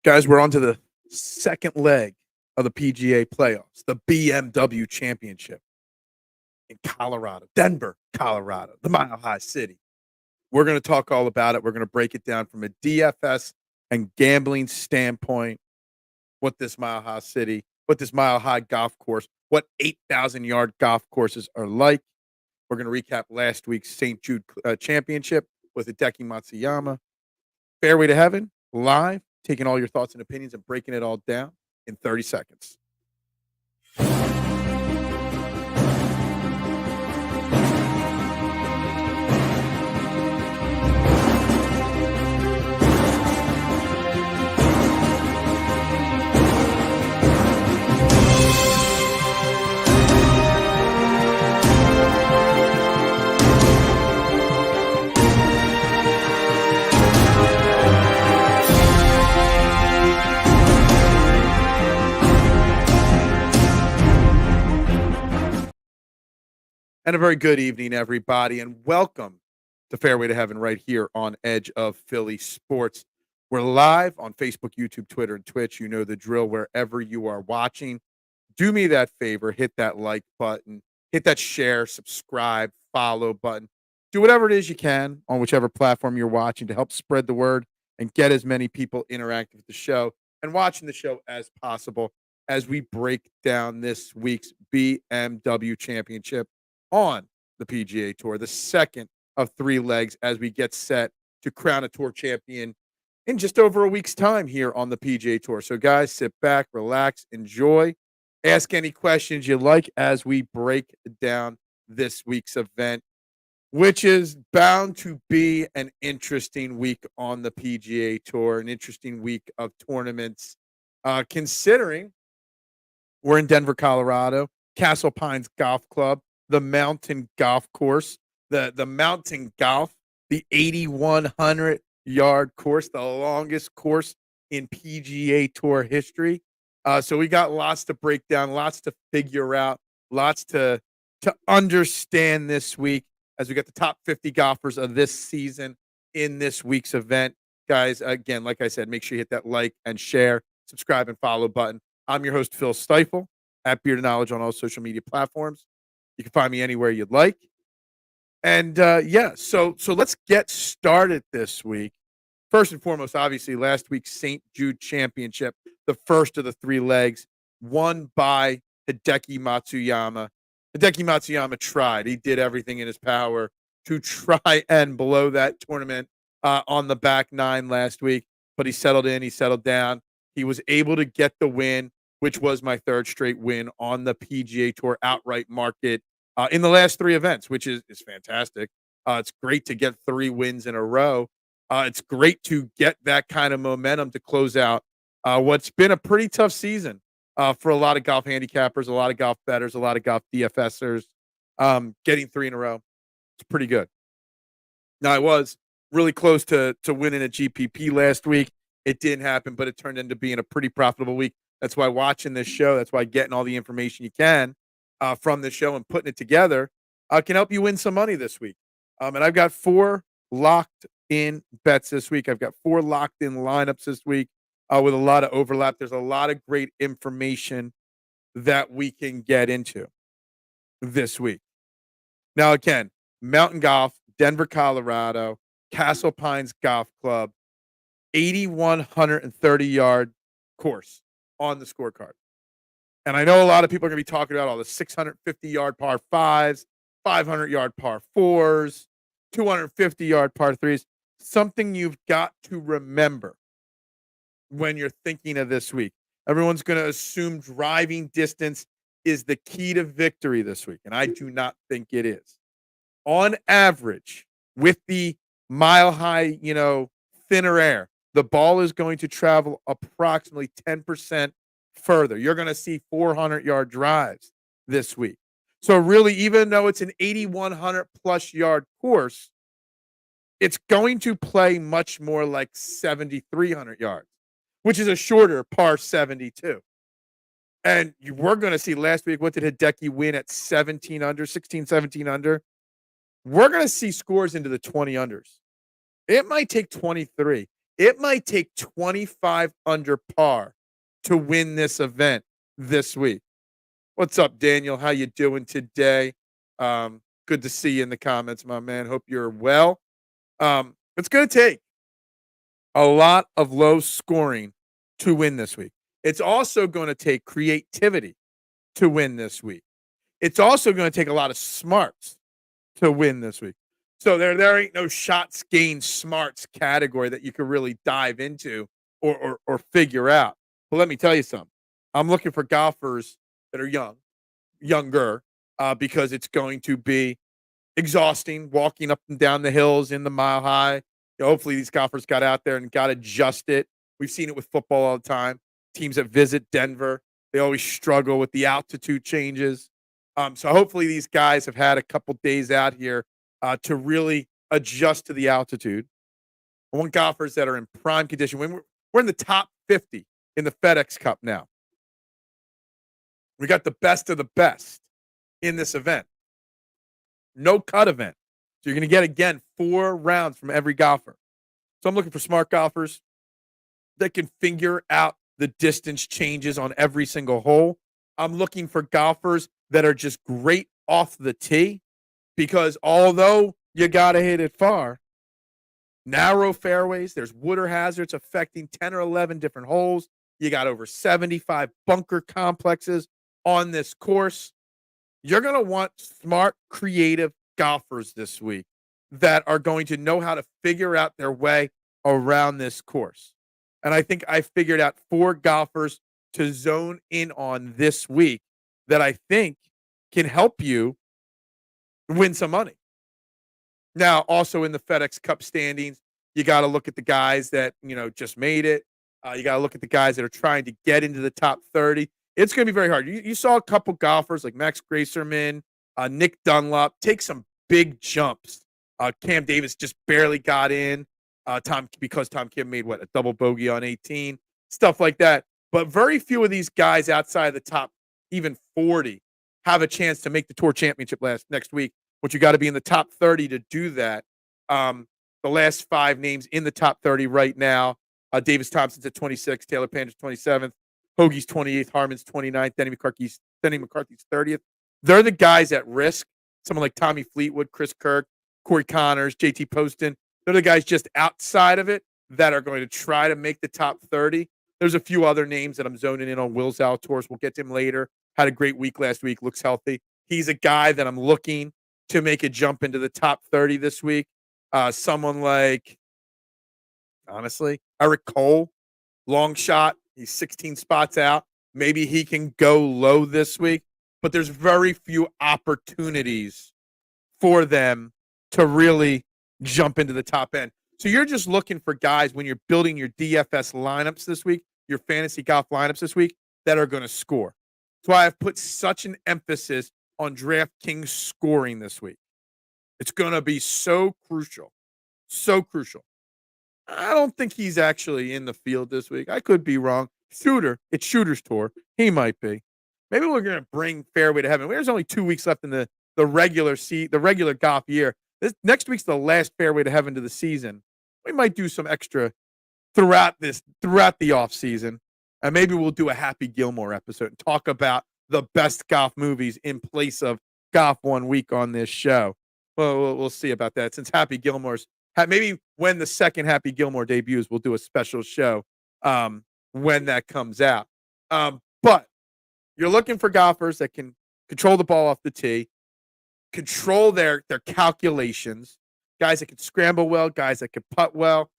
Guys, we're on to the second leg of the PGA playoffs, the BMW Championship in Colorado, Denver, Colorado, the Mile High City. We're going to talk all about it. We're going to break it down from a DFS and gambling standpoint, what this Mile High City, what this Mile High golf course, what 8,000-yard golf courses are like. We're going to recap last week's St. Jude Championship with Hideki Matsuyama. Fairway to Heaven, live, taking all your thoughts and opinions and breaking it all down in 30 seconds. And a very good evening, everybody, and welcome to Fairway to Heaven right here on Edge of Philly Sports. We're live on Facebook, YouTube, Twitter, and Twitch. You know the drill wherever you are watching. Do me that favor, hit that like button, hit that share, subscribe, follow button. Do whatever it is you can on whichever platform you're watching to help spread the word and get as many people interacting with the show and watching the show as possible as we break down this week's BMW Championship on the PGA Tour, the second of three legs as we get set to crown a tour champion in just over a week's time here on the PGA Tour. So, guys, sit back, relax, enjoy, ask any questions you like as we break down this week's event, which is bound to be an interesting week on the PGA Tour, an interesting week of tournaments, considering we're in Denver, Colorado, Castle Pines Golf Club, the mountain golf course, the mountain golf, the 8,100-yard course, the longest course in PGA Tour history. So we got lots to break down, lots to figure out, lots to understand this week as we got the top 50 golfers of this season in this week's event. Guys, again, like I said, make sure you hit that like and share, subscribe, and follow button. I'm your host, Phil Stiefel, at Beard of Knowledge on all social media platforms. You can find me anywhere you'd like. And so let's get started this week. First and foremost, obviously, last week's St. Jude Championship, the first of the three legs, won by Hideki Matsuyama. Hideki Matsuyama tried. He did everything in his power to try and blow that tournament on the back nine last week, but he settled in, he settled down. He was able to get the win, which was my third straight win on the PGA Tour outright market in the last three events, which is fantastic. It's great to get three wins in a row. It's great to get that kind of momentum to close out what's been a pretty tough season for a lot of golf handicappers, a lot of golf bettors, a lot of golf DFSers. Getting three in a row, it's pretty good. Now, I was really close to winning a GPP last week. It didn't happen, but it turned into being a pretty profitable week. That's why watching this show, that's why getting all the information you can from the show and putting it together can help you win some money this week. And I've got four locked in bets this week. I've got four locked in lineups this week with a lot of overlap. There's a lot of great information that we can get into this week. Now, again, Mountain Golf, Denver, Colorado, Castle Pines Golf Club, 8,130-yard course on the scorecard. And I know a lot of people are going to be talking about all the 650-yard par fives, 500-yard par fours, 250-yard par threes. Something you've got to remember when you're thinking of this week. Everyone's going to assume driving distance is the key to victory this week, and I do not think it is. On average, with the mile-high, thinner air, the ball is going to travel approximately 10% further. You're going to see 400-yard drives this week. So really, even though it's an 8,100-plus yard course, it's going to play much more like 7,300 yards, which is a shorter par 72. And we're going to see last week, what did Hideki win at 17 under, 16, 17 under? We're going to see scores into the 20 unders. It might take 23. It might take 25 under par to win this event this week. What's up, Daniel? How you doing today? Good to see you in the comments, my man. Hope you're well. It's going to take a lot of low scoring to win this week. It's also going to take creativity to win this week. It's also going to take a lot of smarts to win this week. So there ain't no shots gained smarts category that you could really dive into or figure out. But let me tell you something. I'm looking for golfers that are younger, because it's going to be exhausting walking up and down the hills in the Mile High. Hopefully these golfers got out there and got adjusted. We've seen it with football all the time. Teams that visit Denver, they always struggle with the altitude changes. So hopefully these guys have had a couple days out here to really adjust to the altitude. I want golfers that are in prime condition. We're in the top 50 in the FedEx Cup now. We got the best of the best in this event. No cut event. So you're going to get, again, 4 rounds from every golfer. So I'm looking for smart golfers that can figure out the distance changes on every single hole. I'm looking for golfers that are just great off the tee, because although you got to hit it far, narrow fairways, there's water hazards affecting 10 or 11 different holes. You got over 75 bunker complexes on this course. You're going to want smart, creative golfers this week that are going to know how to figure out their way around this course. And I think I figured out 4 golfers to zone in on this week that I think can help you win some money. Now, also in the FedEx Cup standings, you got to look at the guys that, just made it. You got to look at the guys that are trying to get into the top 30. It's going to be very hard. You saw a couple golfers like Max Gracerman, Nick Dunlop take some big jumps. Cam Davis just barely got in because Tom Kim made, a double bogey on 18, stuff like that. But very few of these guys outside the top even 40 have a chance to make the Tour Championship next week, but you got to be in the top 30 to do that. The last 5 names in the top 30 right now, Davis Thompson's at 26, Taylor Pander's 27th, Hoagie's 28th, Harmon's 29th, Denny McCarthy's 30th. They're the guys at risk. Someone like Tommy Fleetwood, Chris Kirk, Corey Connors, JT Poston. They're the guys just outside of it that are going to try to make the top 30. There's a few other names that I'm zoning in on. Will Zalatoris, we'll get to him later. Had a great week last week, looks healthy. He's a guy that I'm looking to make a jump into the top 30 this week. Someone like, honestly, Eric Cole, long shot. He's 16 spots out. Maybe he can go low this week, but there's very few opportunities for them to really jump into the top end. So you're just looking for guys when you're building your DFS lineups this week, your fantasy golf lineups this week, that are going to score. That's why I've put such an emphasis on DraftKings scoring this week. It's going to be so crucial. So crucial. I don't think he's actually in the field this week. I could be wrong. It's Shooter's Tour. He might be. Maybe we're going to bring Fairway to heaven. There's only 2 weeks left in the regular golf year. Next week's the last Fairway to heaven to the season. We might do some extra throughout the off season, and maybe we'll do a Happy Gilmore episode and talk about the best golf movies in place of Golf 1 Week on this show. Well, we'll see about that. Since Happy Gilmore's maybe when the second Happy Gilmore debuts, we'll do a special show when that comes out. But you're looking for golfers that can control the ball off the tee, control their calculations, guys that can scramble well, guys that can putt well.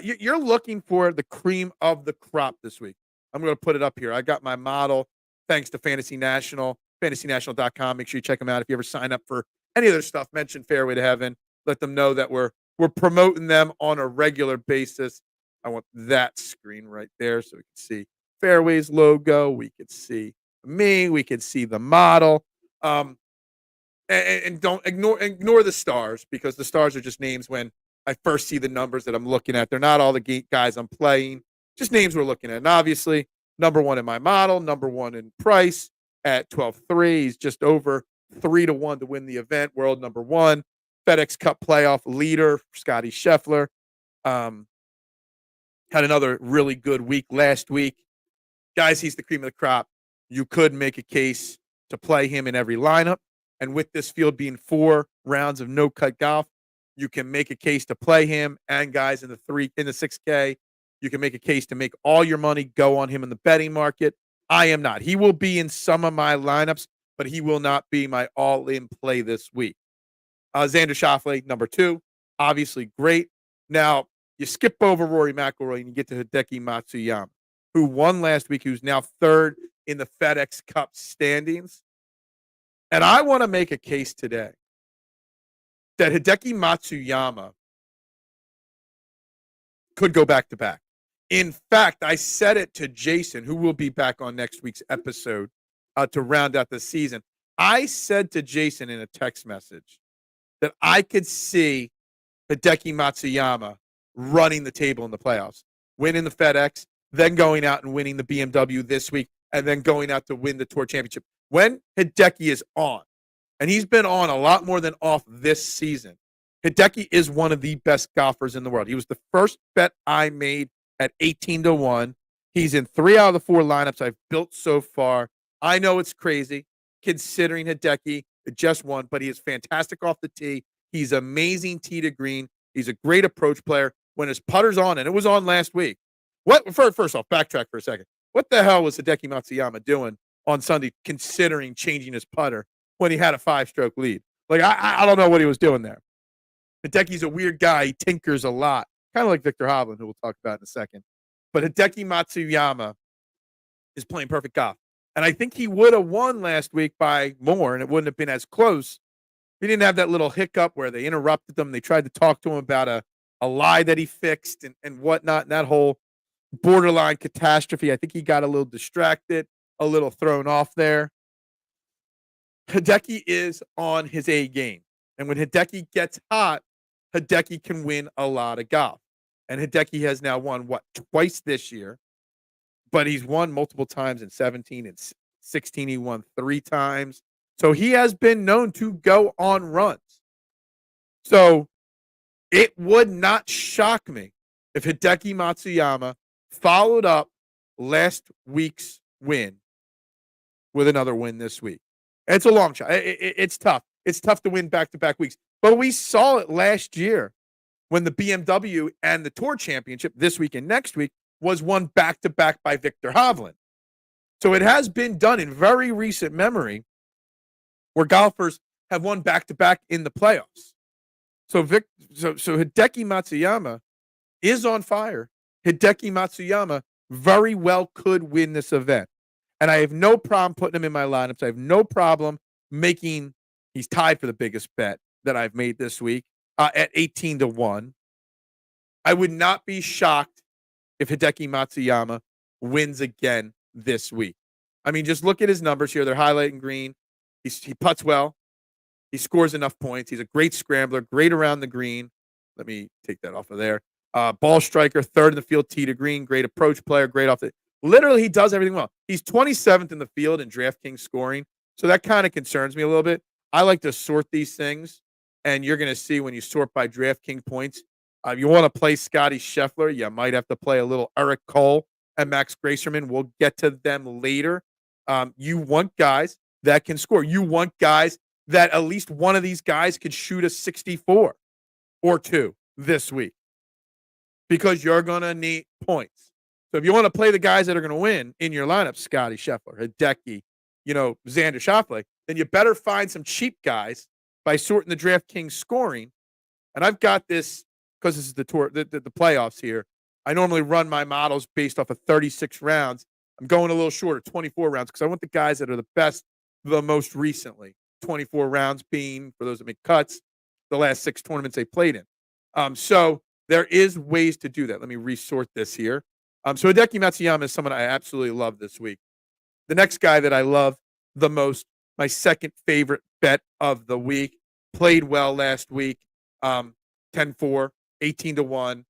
You're looking for the cream of the crop this week. I'm going to put it up here. I got my model thanks to Fantasy National, fantasynational.com. Make sure you check them out. If you ever sign up for any of their stuff, mention Fairway to Heaven. Let them know that we're promoting them on a regular basis. I want that screen right there so we can see Fairway's logo. We could see me. We could see the model. And don't ignore the stars, because the stars are just names when I first see the numbers that I'm looking at. They're not all the guys I'm playing, just names we're looking at. And obviously, number 1 in my model, number 1 in price at 12.3. He's just over 3-1 to win the event. World number 1, FedEx Cup playoff leader, Scottie Scheffler. Had another really good week last week. Guys, he's the cream of the crop. You could make a case to play him in every lineup. And with this field being 4 rounds of no-cut golf, you can make a case to play him and guys in the 6K. You can make a case to make all your money go on him in the betting market. I am not. He will be in some of my lineups, but he will not be my all-in play this week. Xander Schauffele, number 2, obviously great. Now, you skip over Rory McIlroy and you get to Hideki Matsuyama, who won last week, who's now 3rd in the FedEx Cup standings. And I want to make a case today that Hideki Matsuyama could go back-to-back. In fact, I said it to Jason, who will be back on next week's episode to round out the season. I said to Jason in a text message that I could see Hideki Matsuyama running the table in the playoffs, winning the FedEx, then going out and winning the BMW this week, and then going out to win the Tour Championship. When Hideki is on, and he's been on a lot more than off this season, Hideki is one of the best golfers in the world. He was the first bet I made at 18-1. He's in 3 out of the 4 lineups I've built so far. I know it's crazy considering Hideki just won, but he is fantastic off the tee. He's amazing tee to green. He's a great approach player. When his putter's on, and it was on last week. First off, backtrack for a second. What the hell was Hideki Matsuyama doing on Sunday considering changing his putter when he had a 5-stroke lead? Like, I don't know what he was doing there. Hideki's a weird guy. He tinkers a lot, kind of like Viktor Hovland, who we'll talk about in a second. But Hideki Matsuyama is playing perfect golf. And I think he would have won last week by more, and it wouldn't have been as close. He didn't have that little hiccup where they interrupted them. They tried to talk to him about a lie that he fixed and whatnot, and that whole borderline catastrophe. I think he got a little distracted, a little thrown off there. Hideki is on his A game. And when Hideki gets hot, Hideki can win a lot of golf. And Hideki has now won, twice this year. But he's won multiple times in 17 and 16. He won 3 times. So he has been known to go on runs. So it would not shock me if Hideki Matsuyama followed up last week's win with another win this week. It's a long shot. It's tough. It's tough to win back-to-back weeks. But we saw it last year when the BMW and the Tour Championship this week and next week was won back-to-back by Viktor Hovland. So it has been done in very recent memory where golfers have won back-to-back in the playoffs. So Hideki Matsuyama is on fire. Hideki Matsuyama very well could win this event. And I have no problem putting him in my lineups. I have no problem he's tied for the biggest bet that I've made this week at 18-1. I would not be shocked if Hideki Matsuyama wins again this week. I mean, just look at his numbers here. They're highlighting green. He putts well. He scores enough points. He's a great scrambler, great around the green. Let me take that off of there. Ball striker, 3rd in the field, tee to green, great approach player, great off the. Literally, he does everything well. He's 27th in the field in DraftKings scoring, so that kind of concerns me a little bit. I like to sort these things, and you're going to see when you sort by DraftKings points. If you want to play Scottie Scheffler, you might have to play a little Eric Cole and Max Gracerman. We'll get to them later. You want guys that can score. You want guys that at least one of these guys could shoot a 64 or 2 this week because you're going to need points. So if you want to play the guys that are going to win in your lineup, Scottie Scheffler, Hideki, Xander Schauffele, then you better find some cheap guys by sorting the DraftKings scoring. And I've got this because this is the tour, the playoffs here. I normally run my models based off of 36 rounds. I'm going a little shorter, 24 rounds, because I want the guys that are the best the most recently. 24 rounds being, for those that make cuts, the last 6 tournaments they played in. So there is ways to do that. Let me resort this here. So Hideki Matsuyama is someone I absolutely love this week. The next guy that I love the most, my second favorite bet of the week, played well last week, 10-4, 18-1, 10-4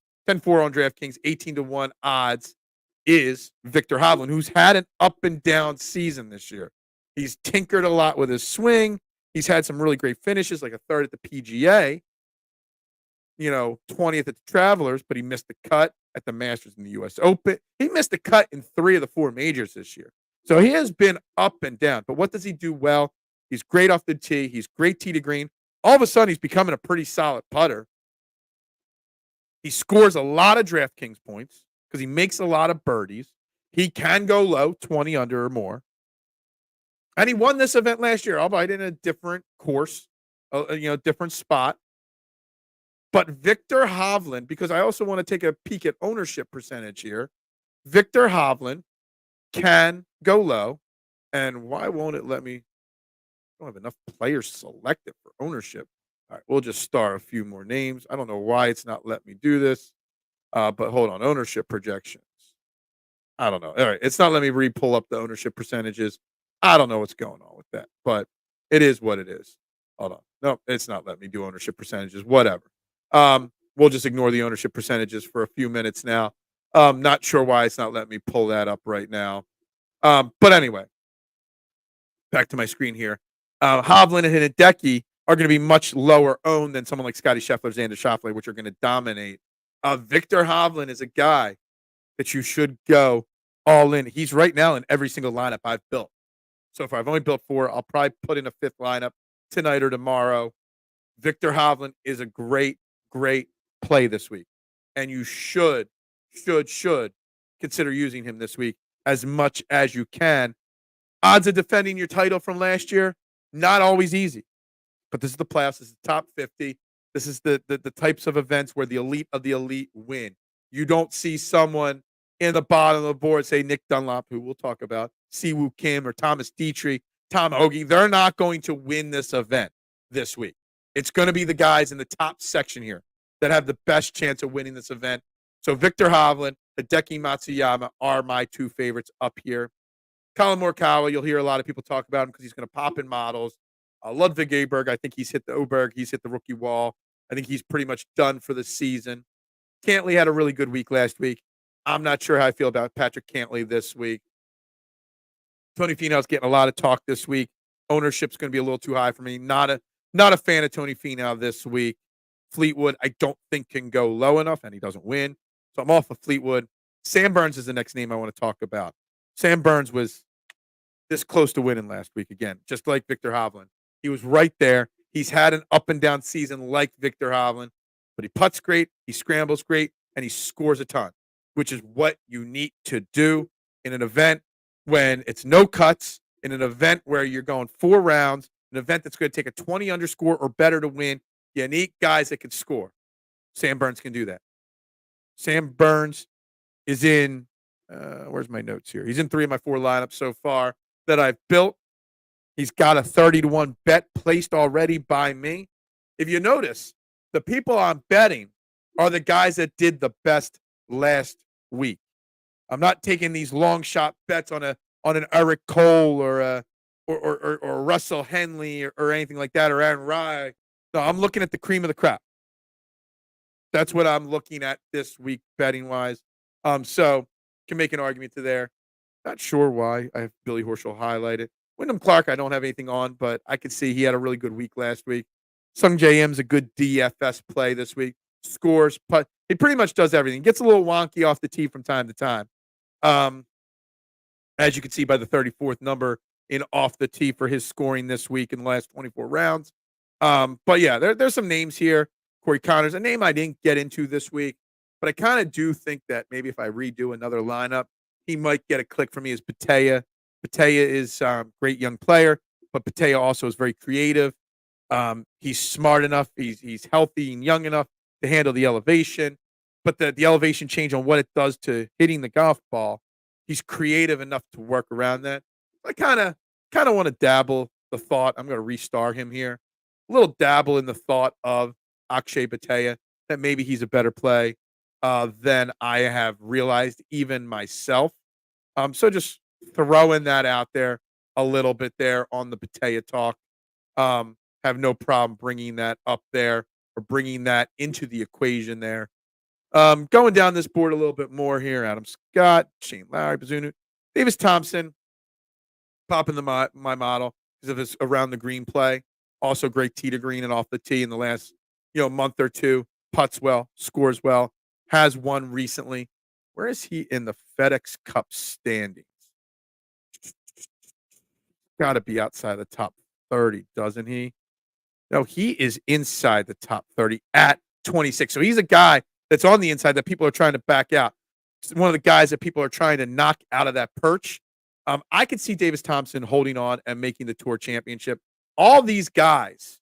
on DraftKings, 18-1 odds, is Viktor Hovland, who's had an up and down season this year. He's tinkered a lot with his swing. He's had some really great finishes, like a 3rd at the PGA, 20th at the Travelers, but he missed the cut. at the Masters and the U.S. Open. He missed the cut in 3 of the 4 majors this year. So he has been up and down. But what does he do well? He's great off the tee. He's great tee to green. All of a sudden, he's becoming a pretty solid putter. He scores a lot of DraftKings points because he makes a lot of birdies. He can go low, 20 under or more. And he won this event last year, albeit in a different course, different spot. But Viktor Hovland, because I also want to take a peek at ownership percentage here, Viktor Hovland can go low. And why won't it let me? I don't have enough players selected for ownership. All right, we'll just star a few more names. I don't know why it's not letting me do this. But hold on, ownership projections. I don't know. All right, it's not letting me re-pull up the ownership percentages. I don't know what's going on with that, but it is what it is. Hold on. No, it's not letting me do ownership percentages. Whatever. We'll just ignore the ownership percentages for a few minutes now. Not sure why it's not letting me pull that up right now. But anyway, back to my screen here. Hovland and Hideki are going to be much lower owned than someone like Scottie Scheffler, Xander Schauffele, which are going to dominate. Viktor Hovland is a guy that you should go all in. He's right now in every single lineup I've built. So far, I've only built 4. I'll probably put in a 5th lineup tonight or tomorrow. Viktor Hovland is a great play this week. And you should consider using him this week as much as you can. Odds of defending your title from last year, not always easy. But this is the playoffs. This is the top 50. This is the types of events where the elite of the elite win. You don't see someone in the bottom of the board, say Nick Dunlop, who we'll talk about, Siwoo Kim or Thomas Dietrich, Tom Hoagie. They're not going to win this event this week. It's going to be the guys in the top section here that have the best chance of winning this event. So Viktor Hovland, Hideki Matsuyama are my 2 favorites up here. Colin Morikawa, you'll hear a lot of people talk about him because he's going to pop in models. Ludwig Aberg, I think he's hit the rookie wall. I think he's pretty much done for the season. Cantley had a really good week last week. I'm not sure how I feel about Patrick Cantley this week. Tony Finau's getting a lot of talk this week. Ownership's going to be a little too high for me. Not a fan of Tony Finau this week. Fleetwood, I don't think can go low enough, and he doesn't win. So I'm off of Fleetwood. Sam Burns is the next name I want to talk about. Sam Burns was this close to winning last week again, just like Viktor Hovland. He was right there. He's had an up and down season like Viktor Hovland, but he putts great, he scrambles great, and he scores a ton, which is what you need to do in an event when it's no cuts, in an event where you're going 4 rounds, an event that's going to take a 20 underscore or better to win. You need guys that can score. Sam Burns can do that. Sam Burns is in, where's my notes here? He's in 3 of my 4 lineups so far that I've built. He's got a 30-1 bet placed already by me. If you notice, the people I'm betting are the guys that did the best last week. I'm not taking these long shot bets on an Eric Cole or Russell Henley or anything like that, or Aaron Rye. No, I'm looking at the cream of the crop. That's what I'm looking at this week betting wise. So can make an argument to there. Not sure why I have Billy Horschel highlighted. Wyndham Clark, I don't have anything on, but I could see he had a really good week last week. Sung J M's a good DFS play this week. Scores, but he pretty much does everything. Gets a little wonky off the tee from time to time. As you can see by the 34th number in off the tee for his scoring this week in the last 24 rounds. But yeah, there's some names here. Corey Connors, a name I didn't get into this week, but I kind of do think that maybe if I redo another lineup, he might get a click for me as Bethea. Bethea is a great young player, but Bethea also is very creative. He's smart enough. He's healthy and young enough to handle the elevation, but the elevation change on what it does to hitting the golf ball, he's creative enough to work around that. I kind of want to dabble the thought. I'm going to restar him here. A little dabble in the thought of Akshay Bhatia, that maybe he's a better play than I have realized even myself. So just throwing that out there a little bit there on the Bhatia talk. Have no problem bringing that up there or bringing that into the equation there. Going down this board a little bit more here. Adam Scott, Shane Lowry, Bazunu, Davis Thompson, popping my model because of his around the green play. Also great tee to green and off the tee in the last month or two. Putts well, scores well, has won recently. Where is he in the FedEx Cup standings? Got to be outside the top 30, doesn't he? No, he is inside the top 30 at 26. So he's a guy that's on the inside that people are trying to back out. He's one of the guys that people are trying to knock out of that perch. I could see Davis Thompson holding on and making the Tour Championship. All these guys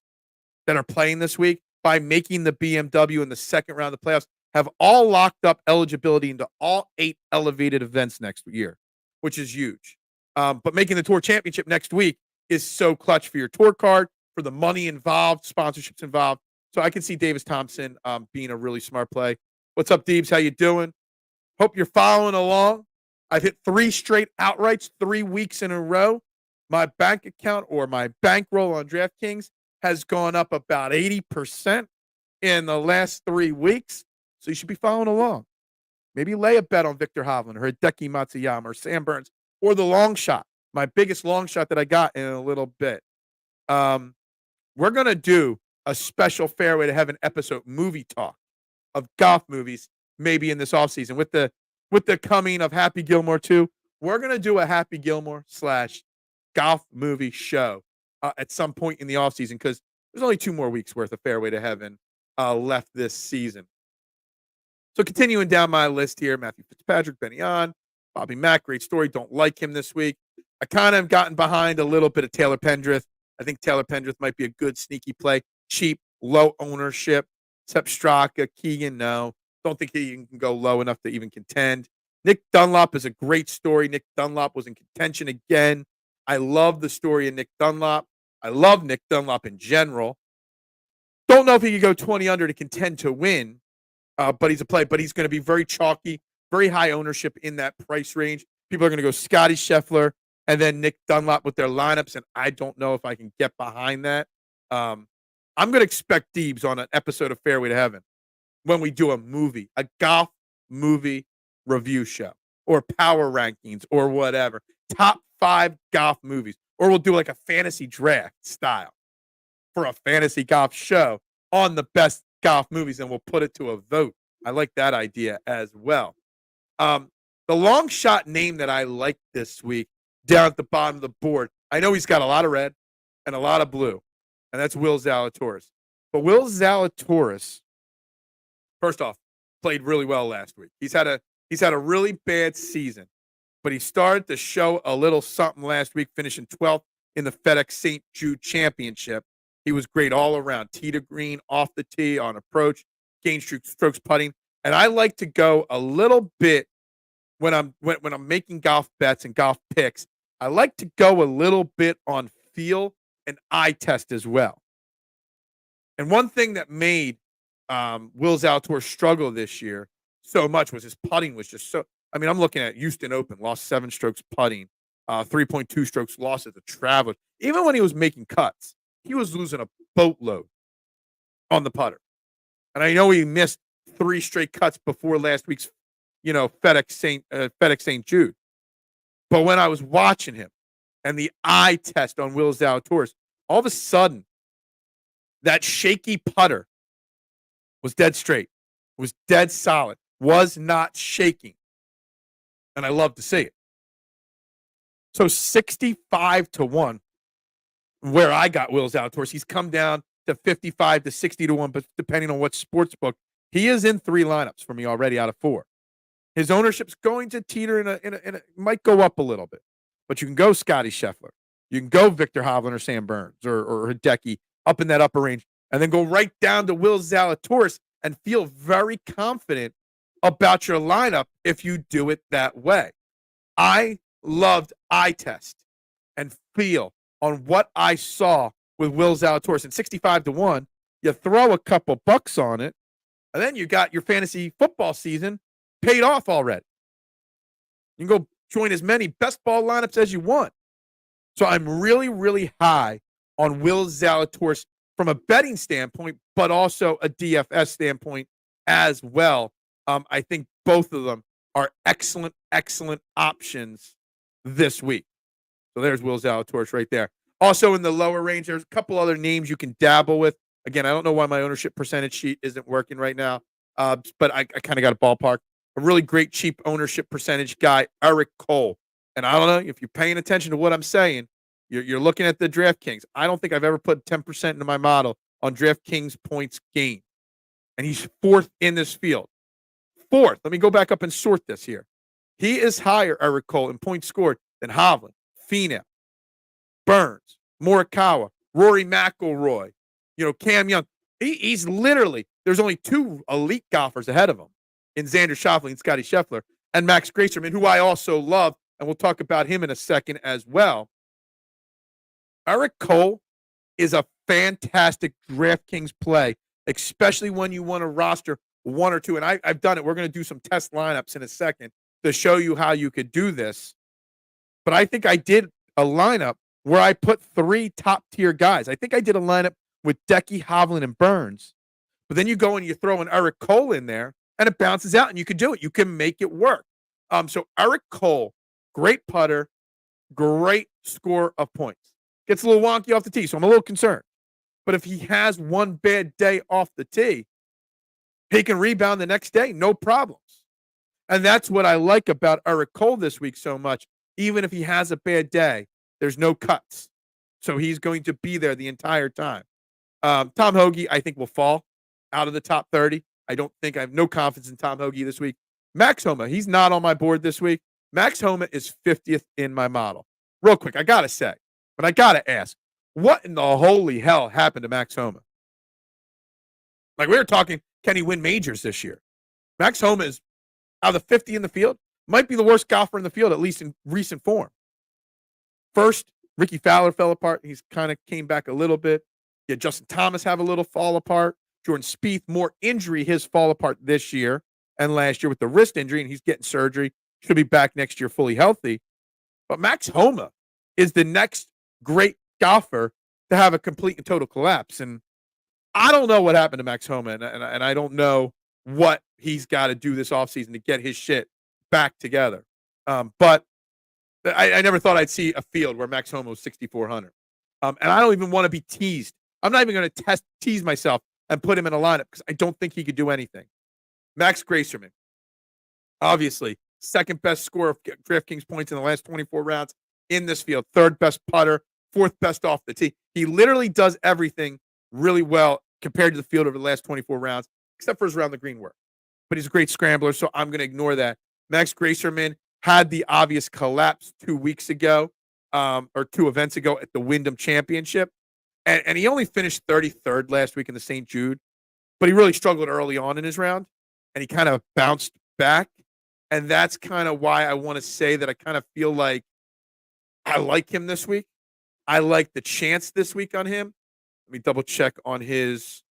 that are playing this week by making the BMW in the second round of the playoffs have all locked up eligibility into all 8 elevated events next year, which is huge. But making the Tour Championship next week is so clutch for your tour card, for the money involved, sponsorships involved. So I can see Davis Thompson being a really smart play. What's up, Deebs? How you doing? Hope you're following along. I've hit 3 straight outrights 3 weeks in a row. My bank account or my bankroll on DraftKings has gone up about 80% in the last 3 weeks. So you should be following along. Maybe lay a bet on Viktor Hovland or Hideki Matsuyama or Sam Burns or the long shot, my biggest long shot that I got in a little bit. We're going to do a special Fairway to Heaven episode movie talk of golf movies maybe in this offseason. With the coming of Happy Gilmore 2, we're going to do a Happy Gilmore / golf movie show at some point in the offseason because there's only 2 more weeks worth of Fairway to Heaven left this season. So continuing down my list here, Matthew Fitzpatrick, Benny On, Bobby Mack, great story. Don't like him this week. I kind of gotten behind a little bit of Taylor Pendrith. I think Taylor Pendrith might be a good sneaky play. Cheap, low ownership. Sepp Straka, Keegan, no. Don't think he can go low enough to even contend. Nick Dunlop is a great story. Nick Dunlop was in contention again. I love the story of Nick Dunlop. I love Nick Dunlop in general. Don't know if he could go 20 under to contend to win, but he's a play. But he's going to be very chalky, very high ownership in that price range. People are going to go Scottie, Scheffler, and then Nick Dunlop with their lineups, and I don't know if I can get behind that. I'm going to expect Deebs on an episode of Fairway to Heaven when we do a golf movie review show or power rankings or whatever. Top 5 golf movies. Or we'll do like a fantasy draft style for a fantasy golf show on the best golf movies, and we'll put it to a vote. I like that idea as well. The long shot name that I like this week down at the bottom of the board, I know he's got a lot of red and a lot of blue, and that's Will Zalatoris. But Will Zalatoris, first off, played really well last week. He's had a really bad season, but he started to show a little something last week, finishing 12th in the FedEx St Jude Championship. He was great all around, tee to green, off the tee, on approach, gain strokes putting. And I like to go a little bit when I'm making golf bets and golf picks. I like to go a little bit on feel and eye test as well. And one thing that made Will Zalatoris struggle this year so much was his putting was just so. I mean, I'm looking at Houston Open, lost 7 strokes putting, 3.2 strokes lost at the Travelers. Even when he was making cuts, he was losing a boatload on the putter. And I know he missed 3 straight cuts before last week's, FedEx St Jude. But when I was watching him and the eye test on Will Zalatoris, all of a sudden, that shaky putter was dead straight, was dead solid, was not shaking. And I love to see it. So 65-1, where I got Will Zalatoris, he's come down to 55 to 60-1, but depending on what sports book, he is in 3 lineups for me already out of 4. His ownership's going to teeter in a might go up a little bit, but you can go Scottie Scheffler, you can go Viktor Hovland or Sam Burns or Hideki up in that upper range, and then go right down to Will Zalatoris and feel very confident about your lineup if you do it that way. I loved eye test and feel on what I saw with Will Zalatoris. And 65-1, you throw a couple bucks on it, and then you got your fantasy football season paid off already. You can go join as many best ball lineups as you want. So I'm really, really high on Will Zalatoris from a betting standpoint, but also a DFS standpoint as well. I think both of them are excellent, excellent options this week. So there's Will Zalatoris right there. Also in the lower range, there's a couple other names you can dabble with. Again, I don't know why my ownership percentage sheet isn't working right now. but I kind of got a ballpark. A really great cheap ownership percentage guy, Eric Cole. And I don't know if you're paying attention to what I'm saying. You're looking at the DraftKings. I don't think I've ever put 10% into my model on DraftKings points gained. And he's fourth in this field. Fourth. Let me go back up and sort this here. He is higher, Eric Cole, in points scored than Hovland, Finau, Burns, Morikawa, Rory McIlroy, Cam Young. He's literally, there's only two elite golfers ahead of him in Xander Schauffele and Scottie Scheffler, and Max Gracerman, who I also love, and we'll talk about him in a second as well. Eric Cole is a fantastic DraftKings play, especially when you want to roster one or two. And I've done it. We're going to do some test lineups in a second to show you how you could do this. But I think I did a lineup where I put three top-tier guys. I think I did a lineup with Hideki, Hovland, and Burns. But then you go and you throw an Eric Cole in there, and it bounces out, and you can do it. You can make it work. So Eric Cole, great putter, great score of points. Gets a little wonky off the tee, so I'm a little concerned. But if he has one bad day off the tee, he can rebound the next day, no problems. And that's what I like about Eric Cole this week so much. Even if he has a bad day, there's no cuts. So he's going to be there the entire time. Tom Hoge, I think, will fall out of the top 30. I have no confidence in Tom Hoge this week. Max Homa, he's not on my board this week. Max Homa is 50th in my model. Real quick, I got to say, but I got to ask, what in the holy hell happened to Max Homa? Like, we were talking, can he win majors this year? Max Homa is, out of the 50 in the field, might be the worst golfer in the field, at least in recent form. First, Ricky Fowler fell apart. He's kind of came back a little bit. Yeah, Justin Thomas have a little fall apart. Jordan Spieth, more injury, his fall apart this year and last year with the wrist injury, and he's getting surgery. Should be back next year fully healthy. But Max Homa is the next great golfer to have a complete and total collapse. And I don't know what happened to Max Homa, and I don't know what he's got to do this offseason to get his shit back together. But I never thought I'd see a field where Max Homa was 6,400. And I don't even want to be teased. I'm not even going to tease myself and put him in a lineup because I don't think he could do anything. Max Gracerman, obviously, second best scorer of DraftKings points in the last 24 rounds in this field. Third best putter, fourth best off the tee. He literally does everything really well compared to the field over the last 24 rounds, except for his around the green work. But he's a great scrambler, so I'm going to ignore that. Max Gracerman had the obvious collapse 2 weeks ago, or 2 events ago at the Wyndham Championship. And he only finished 33rd last week in the St. Jude, but he really struggled early on in his round, and he kind of bounced back. And that's kind of why I want to say that I kind of feel like I like him this week. I like the chance this week on him. Let me double check on his.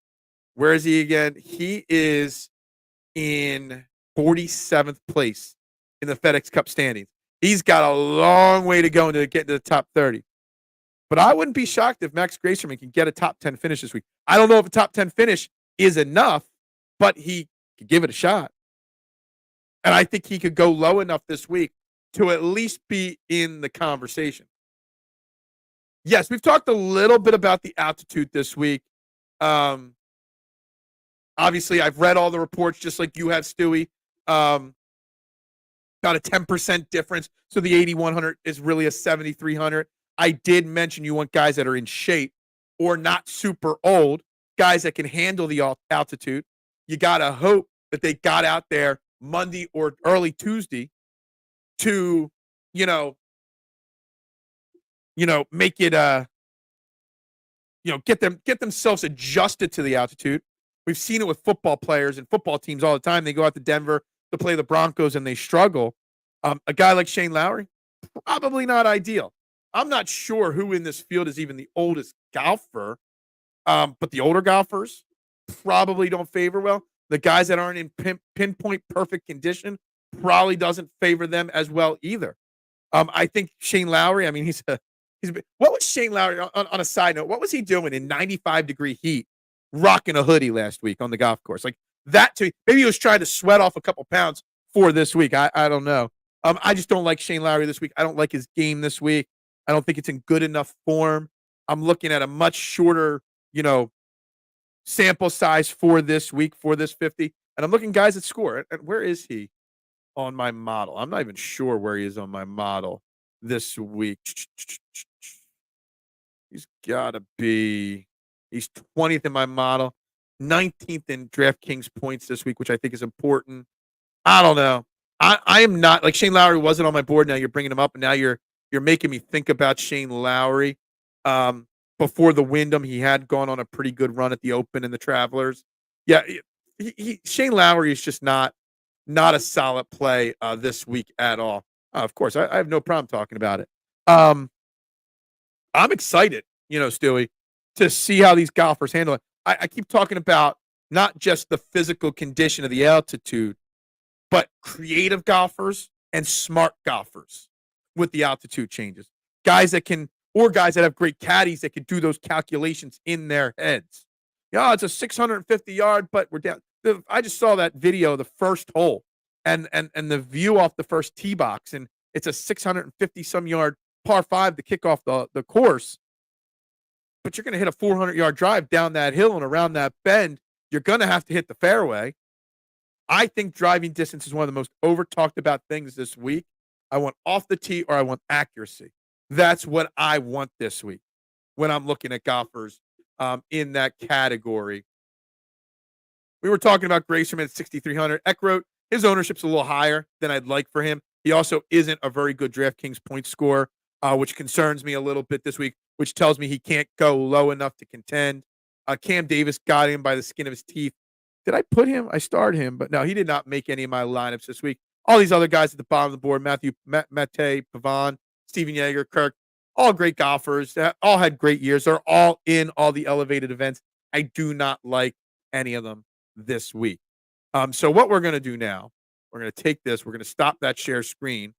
Where is he again? He is in 47th place in the FedEx Cup standings. He's got a long way to go to get into the top 30. But I wouldn't be shocked if Max Gracerman can get a top 10 finish this week. I don't know if a top 10 finish is enough, but he could give it a shot. And I think he could go low enough this week to at least be in the conversation. Yes, we've talked a little bit about the altitude this week. Obviously, I've read all the reports just like you have, Stewie. About a 10% difference. So the 8,100 is really a 7,300. I did mention you want guys that are in shape or not super old, guys that can handle the altitude. You got to hope that they got out there Monday or early Tuesday to, make it, get themselves adjusted to the altitude. We've seen it with football players and football teams all the time. They go out to Denver to play the Broncos and they struggle. A guy like Shane Lowry, probably not ideal. I'm not sure who in this field is even the oldest golfer, but the older golfers probably don't favor well. The guys that aren't in pinpoint perfect condition probably doesn't favor them as well either. I think Shane Lowry, I mean, what was Shane Lowry, on a side note, what was he doing in 95-degree heat rocking a hoodie last week on the golf course? Like that, maybe he was trying to sweat off a couple pounds for this week. I don't know. I just don't like Shane Lowry this week. I don't like his game this week. I don't think it's in good enough form. I'm looking at a much shorter, sample size for this week, for this 50. And I'm looking guys that score. And where is he on my model? I'm not even sure where he is on my model this week. He's got to be, he's 20th in my model, 19th in DraftKings points this week, which I think is important. I don't know. I am not, like, Shane Lowry wasn't on my board. Now you're bringing him up, and now you're making me think about Shane Lowry. Before the Wyndham, he had gone on a pretty good run at the Open and the Travelers. Yeah, Shane Lowry is just not a solid play this week at all. Of course, I have no problem talking about it. I'm excited, Stewie, to see how these golfers handle it. I keep talking about not just the physical condition of the altitude, but creative golfers and smart golfers with the altitude changes. Guys that have great caddies that can do those calculations in their heads. Yeah, it's a 650-yard, but we're down. I just saw that video, the first hole, and the view off the first tee box, and it's a 650-some yard par 5 to kick off the course. But you're going to hit a 400-yard drive down that hill and around that bend. You're going to have to hit the fairway. I think driving distance is one of the most over-talked about things this week. I want off the tee or I want accuracy. That's what I want this week when I'm looking at golfers in that category. We were talking about Grayson at 6,300. Eckroat, his ownership's a little higher than I'd like for him. He also isn't a very good DraftKings point scorer, which concerns me a little bit this week, which tells me he can't go low enough to contend. Cam Davis got him by the skin of his teeth. Did I put him? I starred him, but no, he did not make any of my lineups this week. All these other guys at the bottom of the board, Mate, Pavon, Steven Yeager, Kirk, all great golfers. All had great years. They're all in all the elevated events. I do not like any of them this week. So what we're going to do now, we're going to take this, we're going to stop that share screen,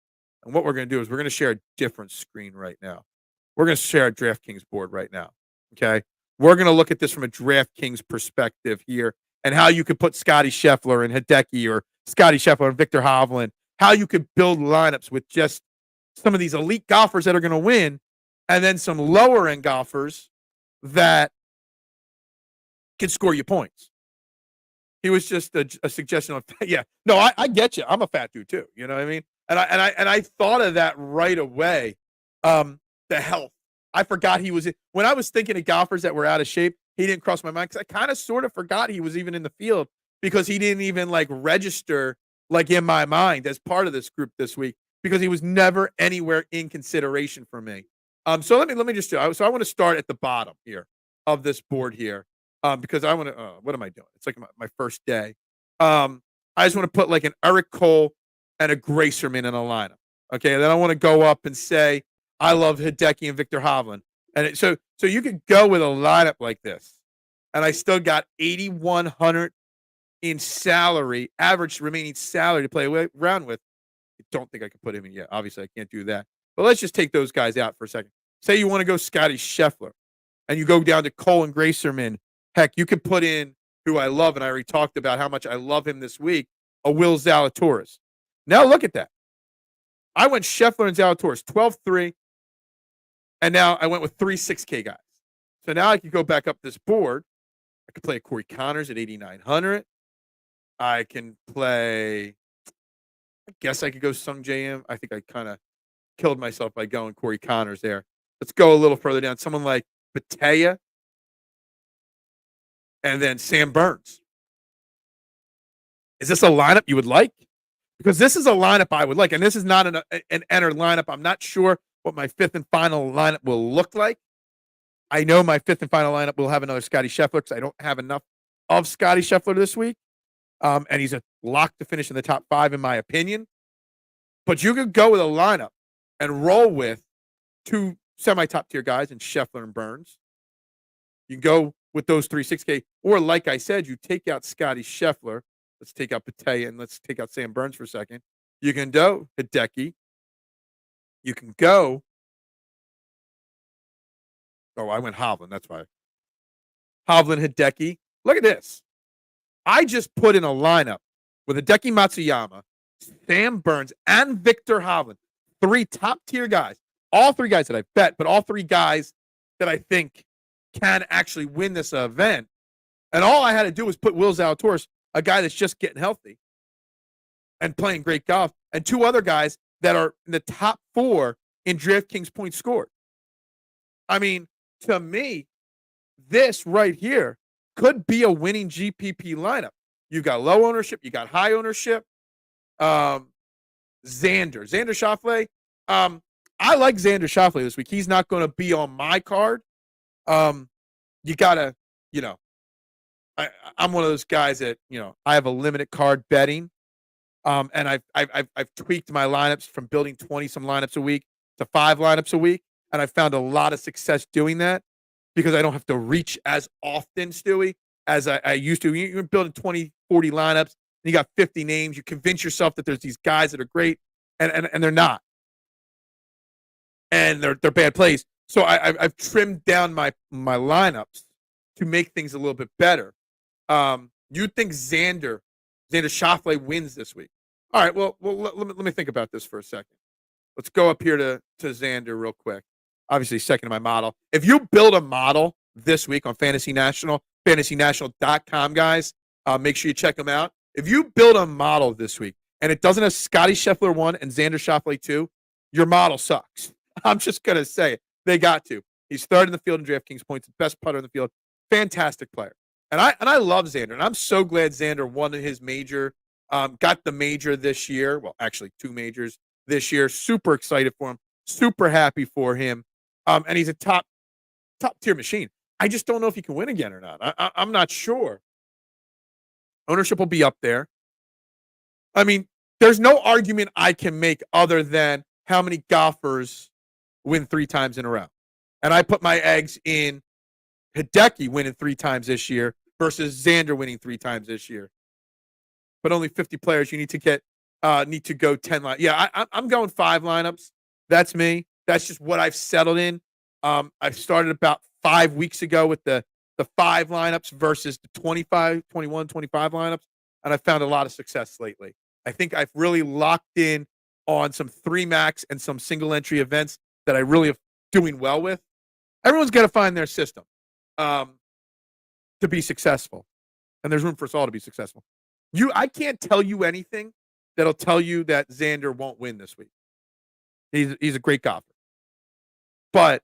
and what we're going to do is we're going to share a different screen right now. We're going to share a DraftKings board right now, okay? We're going to look at this from a DraftKings perspective here and how you could put Scottie Scheffler and Hideki or Scottie Scheffler and Viktor Hovland, how you could build lineups with just some of these elite golfers that are going to win and then some lower-end golfers that can score you points. He was just a suggestion of, yeah. No, I get you. I'm a fat dude too. You know what I mean? And I thought of that right away. The health. I forgot he was when I was thinking of golfers that were out of shape. He didn't cross my mind because I kind of sort of forgot he was even in the field because he didn't even like register like in my mind as part of this group this week because he was never anywhere in consideration for me. So let me just do. So I want to start at the bottom here of this board here. Because I want to, what am I doing? It's like my first day. I just want to put like an Eric Cole and a Grayserman in a lineup. Okay. And then I want to go up and say, I love Hideki and Viktor Hovland. And so you could go with a lineup like this. And I still got 8,100 in salary, average remaining salary to play around with. I don't think I can put him in yet. Obviously, I can't do that. But let's just take those guys out for a second. Say you want to go Scottie Scheffler and you go down to Cole and Grayserman. Heck, you could put in who I love, and I already talked about how much I love him this week, a Will Zalatoris. Now look at that. I went Scheffler and Zalatoris, 12-3, and now I went with 3 6K guys. So now I can go back up this board. I could play Corey Connors at 8,900. I can play, I guess I could go Sung J.M. I think I kind of killed myself by going Corey Connors there. Let's go a little further down. Someone like Batea. And then Sam Burns. Is this a lineup you would like? Because this is a lineup I would like. And this is not an entered lineup. I'm not sure what my fifth and final lineup will look like. I know my fifth and final lineup will have another Scottie Scheffler because I don't have enough of Scottie Scheffler this week. And he's a lock to finish in the top 5, in my opinion. But you could go with a lineup and roll with 2 semi-top tier guys in Scheffler and Burns. You can go with those 3 6K. Or like I said, you take out Scottie Scheffler. Let's take out Patea and let's take out Sam Burns for a second. You can go Hideki. You can go. Oh, I went Hovland. That's why. Hovland, Hideki. Look at this. I just put in a lineup with Hideki Matsuyama, Sam Burns, and Viktor Hovland. 3 top tier guys. All 3 guys that I bet, but all 3 guys that I think can actually win this event. And all I had to do was put Will Zalatoris a guy that's just getting healthy and playing great golf, and 2 other guys that are in the top 4 in DraftKings points scored. I mean, to me, this right here could be a winning GPP lineup. You got low ownership, you got high ownership. Xander Schauffele. I like Xander Schauffele this week. He's not going to be on my card. You gotta, I'm one of those guys that I have a limited card betting, and I've tweaked my lineups from building 20 some lineups a week to 5 lineups a week, and I found a lot of success doing that because I don't have to reach as often, Stewie, as I used to. You're building 20, 40 lineups, and you got 50 names. You convince yourself that there's these guys that are great, and they're not, and they're bad plays. So I've trimmed down my lineups to make things a little bit better. You think Xander Schauffele wins this week? All right. Well, let me think about this for a second. Let's go up here to Xander real quick. Obviously, second to my model. If you build a model this week on Fantasy National, fantasynational.com, guys, make sure you check them out. If you build a model this week and it doesn't have Scottie Scheffler 1 and Xander Schauffele 2, your model sucks. I'm just going to say it. They got to. He's third in the field in DraftKings points, the best putter in the field. Fantastic player. And I love Xander, and I'm so glad Xander won his major, got the major this year. Well, actually 2 majors this year. Super excited for him. Super happy for him. And he's a top tier machine. I just don't know if he can win again or not. I'm not sure. Ownership will be up there. I mean, there's no argument I can make other than how many golfers win 3 times in a row. And I put my eggs in Hideki winning 3 times this year versus Xander winning 3 times this year. But only 50 players. You need to go 10 line. Yeah, I'm going 5 lineups. That's me. That's just what I've settled in. I started about 5 weeks ago with the 5 lineups versus the 25 lineups, and I found a lot of success lately. I think I've really locked in on some 3 max and some single entry events that I really am doing well with. Everyone's got to find their system to be successful, and there's room for us all to be successful. I can't tell you anything that'll tell you that Xander won't win this week. He's a great golfer, but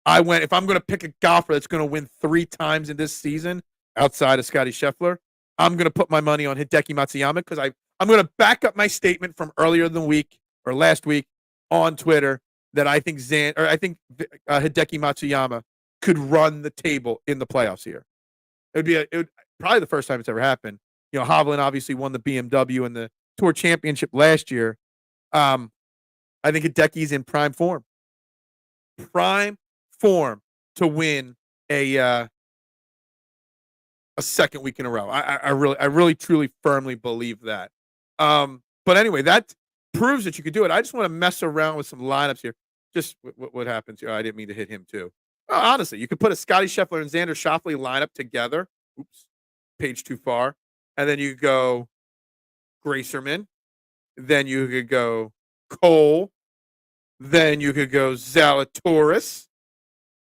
if I'm going to pick a golfer that's going to win 3 times in this season outside of Scottie Scheffler, I'm going to put my money on Hideki Matsuyama because I'm going to back up my statement from earlier in the week or last week on Twitter that I think Hideki Matsuyama could run the table in the playoffs here. It would probably the first time it's ever happened. Hovland obviously won the BMW and the Tour Championship last year. I think Hideki's in prime form to win a second week in a row. I really truly firmly believe that. But anyway, that proves that you could do it. I just want to mess around with some lineups here. Just what happens here. I didn't mean to hit him too. Honestly, you could put a Scottie Scheffler and Xander Schauffele lineup together. Oops, page too far. And then you go Gracerman. Then you could go Cole. Then you could go Zalatoris.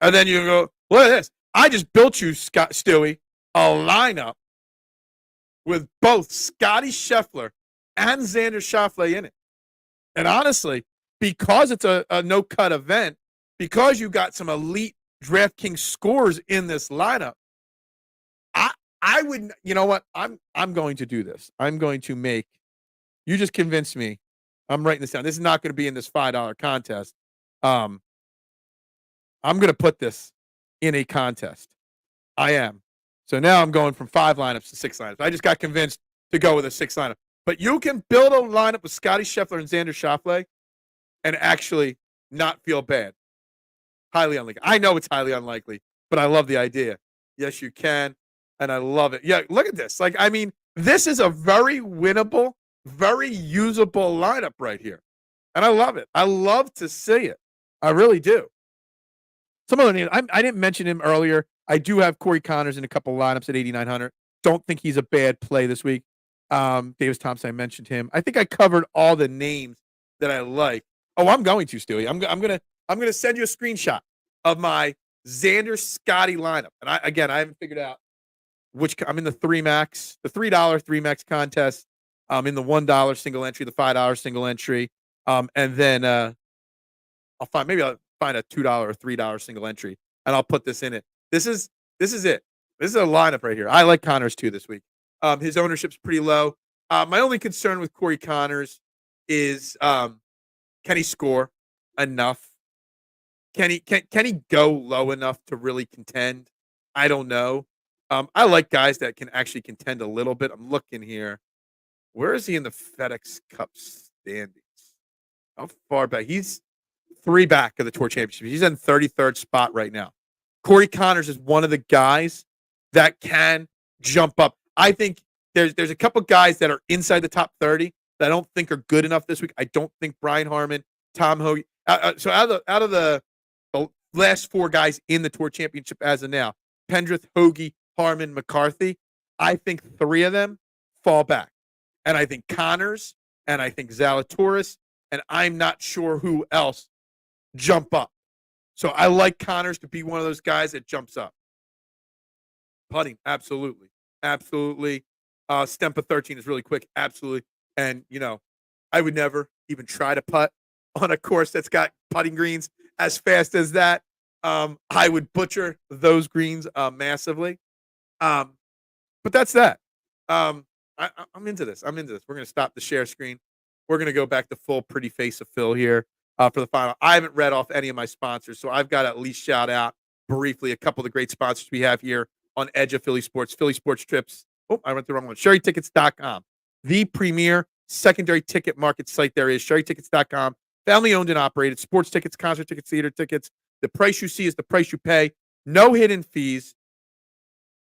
And then you go, look at this. I just built you, Stewie, a lineup with both Scottie Scheffler and Xander Schauffele in it. And honestly, because it's a no-cut event, because you got some elite DraftKings scores in this lineup, I would, you know what? I'm going to do this. I'm going to make, you just convinced me. I'm writing this down. This is not going to be in this $5 contest. I'm going to put this in a contest. I am. So now I'm going from 5 lineups to 6 lineups. I just got convinced to go with a 6 lineup. But you can build a lineup with Scottie Scheffler and Xander Schauffele and actually not feel bad. Highly unlikely. I know it's highly unlikely, but I love the idea. Yes, you can. And I love it. Yeah, look at this. This is a very winnable, very usable lineup right here. And I love it. I love to see it. I really do. Some other names. I didn't mention him earlier. I do have Corey Connors in a couple lineups at 8,900. Don't think he's a bad play this week. Davis Thompson, I mentioned him. I think I covered all the names that I like. Oh, I'm going to, Stewie. I'm gonna send you a screenshot of my Xander Scottie lineup. And I haven't figured out I'm in the the $3 3 max contest. I'm in the $1 single entry, the $5 single entry. And then I'll find a $2 or $3 single entry, and I'll put this in it. This is it. This is a lineup right here. I like Connors too this week. His ownership's pretty low. My only concern with Corey Connors is can he score enough? Can he go low enough to really contend? I don't know. I like guys that can actually contend a little bit. I'm looking here. Where is he in the FedEx Cup standings? How far back? He's 3 back of the Tour Championship. He's in 33rd spot right now. Corey Connors is one of the guys that can jump up. I think there's a couple guys that are inside the top 30 that I don't think are good enough this week. I don't think Brian Harman, Tom Hoge. So out of the last 4 guys in the Tour Championship as of now, Pendrith, Hoge, Harman, McCarthy, I think 3 of them fall back. And I think Connors, and I think Zalatoris, and I'm not sure who else jump up. So I like Connors to be one of those guys that jumps up. Putting, absolutely. Absolutely. Stempa 13 is really quick. Absolutely. And, I would never even try to putt on a course that's got putting greens as fast as that. I would butcher those greens massively. But that's that. I'm into this. We're going to stop the share screen. We're going to go back to full pretty face of Phil here for the final. I haven't read off any of my sponsors, so I've got to at least shout out briefly a couple of the great sponsors we have here on Edge of Philly Sports. Philly Sports Trips. Oh, I went the wrong one. SherryTickets.com, the premier secondary ticket market site there is. SherryTickets.com, family owned and operated. Sports tickets, concert tickets, theater tickets. The price you see is the price you pay. No hidden fees.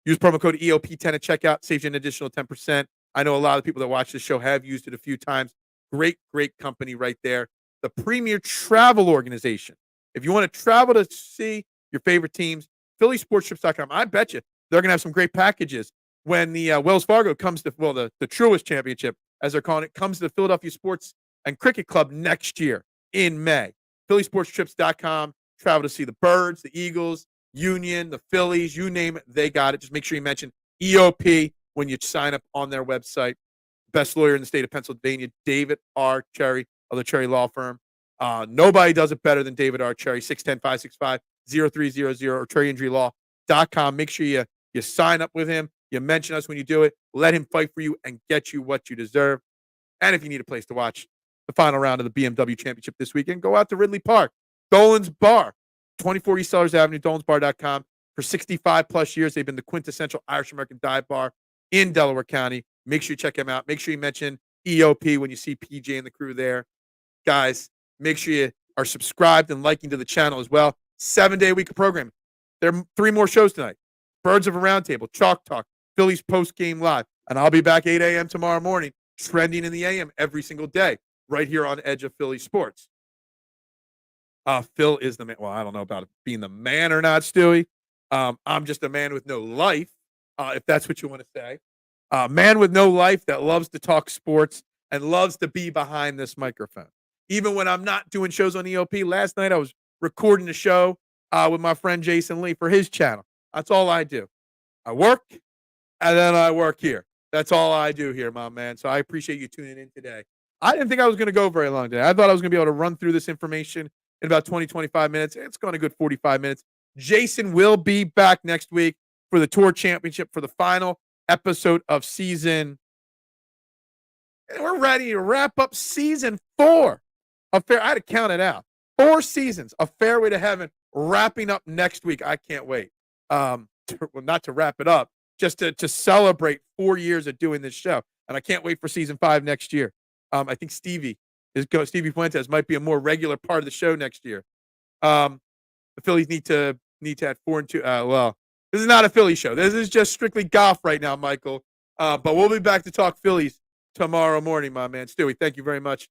Use promo code EOP10 at checkout. Saves you an additional 10%. I know a lot of people that watch this show have used it a few times. Great, great company right there. The premier travel organization. If you want to travel to see your favorite teams, PhillySportsTrips.com. I bet you they're going to have some great packages when the Wells Fargo comes to, the Truist Championship, as they're calling it, comes to the Philadelphia Sports and Cricket Club next year in May. PhillySportsTrips.com. Travel to see the Birds, the Eagles, Union, the Phillies, you name it, they got it. Just make sure you mention EOP when you sign up on their website. Best lawyer in the state of Pennsylvania, David R. Cherry of the Cherry Law Firm. Nobody does it better than David R. Cherry, 610-565-0300 or cherryinjurylaw.com. Make sure you sign up with him. You mention us when you do it. Let him fight for you and get you what you deserve. And if you need a place to watch the final round of the BMW Championship this weekend, go out to Ridley Park, Dolan's Bar, 24 East Sellers Avenue, dolansbar.com. For 65-plus years, they've been the quintessential Irish-American dive bar in Delaware County. Make sure you check them out. Make sure you mention EOP when you see PJ and the crew there. Guys, make sure you are subscribed and liking to the channel as well. 7-day week of programming. There are 3 more shows tonight. Birds of a Round Table, Chalk Talk, Phillies Post-Game Live. And I'll be back 8 a.m. tomorrow morning, trending in the a.m. every single day, right here on Edge of Philly Sports. Phil is the man. Well, I don't know about being the man or not, Stewie. I'm just a man with no life, if that's what you want to say. Man with no life that loves to talk sports and loves to be behind this microphone. Even when I'm not doing shows on EOP, last night I was recording a show with my friend Jason Lee for his channel. That's all I do. I work, and then I work here. That's all I do here, my man. So I appreciate you tuning in today. I didn't think I was going to go very long today. I thought I was going to be able to run through this information in about 20, 25 minutes. It's going a good 45 minutes. Jason will be back next week for the Tour Championship for the final episode of season. And we're ready to wrap up season 4 of I had to count it out. 4 seasons of Fairway to Heaven wrapping up next week. I can't wait. Not to wrap it up, just to celebrate 4 years of doing this show. And I can't wait for season 5 next year. I think Stevie Fuentes might be a more regular part of the show next year. The Phillies need to add 4 and 2. Well, this is not a Philly show. This is just strictly golf right now, Michael. But we'll be back to talk Phillies tomorrow morning, my man. Stewie, thank you very much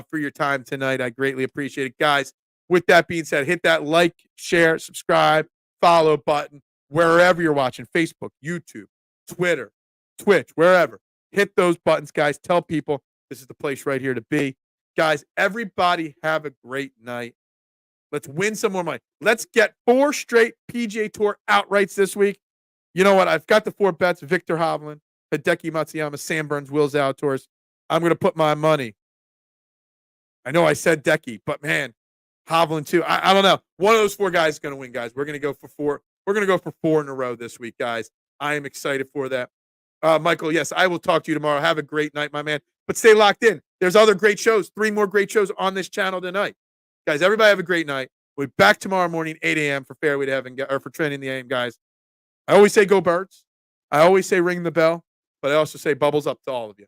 for your time tonight. I greatly appreciate it. Guys, with that being said, hit that like, share, subscribe, follow button wherever you're watching, Facebook, YouTube, Twitter, Twitch, wherever. Hit those buttons, guys. Tell people this is the place right here to be. Guys, everybody have a great night. Let's win some more money. Let's get 4 straight PGA Tour outrights this week. You know what? I've got the 4 bets: Viktor Hovland, Hideki Matsuyama, Sam Burns, Will Zalatoris. I'm going to put my money. I know I said Decky, but man, Hovland too. I don't know. One of those 4 guys is going to win, guys. We're going to go for 4. We're going to go for 4 in a row this week, guys. I am excited for that. Michael, yes, I will talk to you tomorrow. Have a great night, my man. But stay locked in. There's other great shows. 3 more great shows on this channel tonight. Guys, everybody have a great night. We'll be back tomorrow morning, 8 a.m. for Fairway to Heaven, or for Training the AM, guys. I always say go Birds. I always say ring the bell. But I also say bubbles up to all of you.